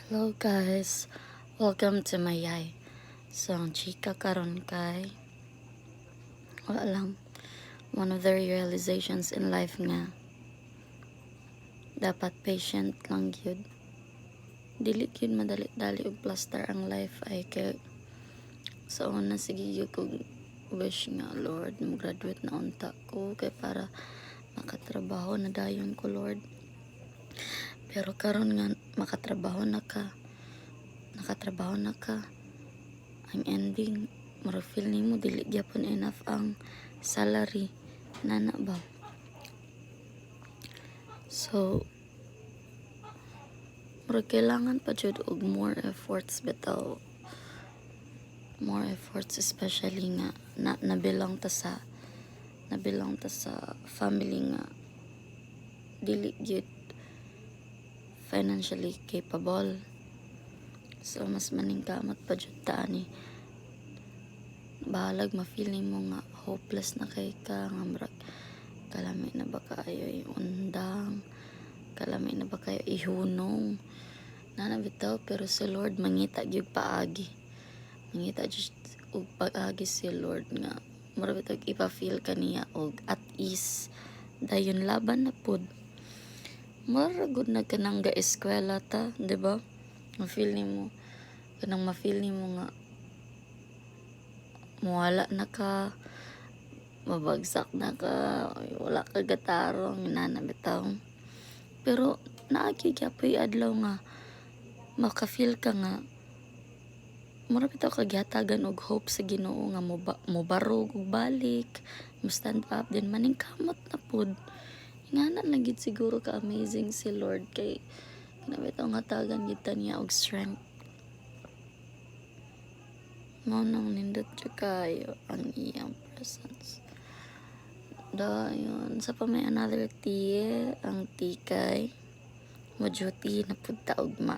Hello guys, welcome to my yay. So ang chika karon kay wala lang, one of the realizations in life nga dapat patient lang gyud. Dili gyud madali-dali og plaster ang life ay kay sa una sige gyud kog wish nga Lord mo-graduate na unta ko kay para makatrabaho na dayon ko Lord. Pero karon nga nakatrabaho na ka, ang ending mura feel nimo dili gyapon enough ang salary nana ba. So mura kailangan pa jud og more efforts bitaw, more efforts especially nga nabilang ta sa family nga dili gyud financially capable. So mas maningkamot pa jud ta ani. Bahalag ma-feel nimo nga hopeless na kay ka nga murag kalami na ba kayo iundang, kalami na ba kayo ihunong nana bitaw. Pero si Lord mangita gyud paagi, mangita jud og paagi si Lord nga mura bitaw ipa-feel kaniya og at ease dayon laban na pud. Mura gud na kanang ga-eskwela ta, di ba? Ma-feel nimo nga mawala na ka, mabagsak na ka, wala ka gatarong nana bitaw. Pero naagi gyapoy adlaw nga maka-feel ka nga mura bitaw kagyatagan og hope sa Ginoo nga mobarog og balik, mo stand up din maningkamot na pud. Ingana lang gid siguro ka amazing si Lord kay kinabitaw nga tagan gid ta niya og strength. Mao nang nindot jud kayo ang iyang presence. Dayon sa pa may another tea, ang tikay mo duty na pud ta ugma.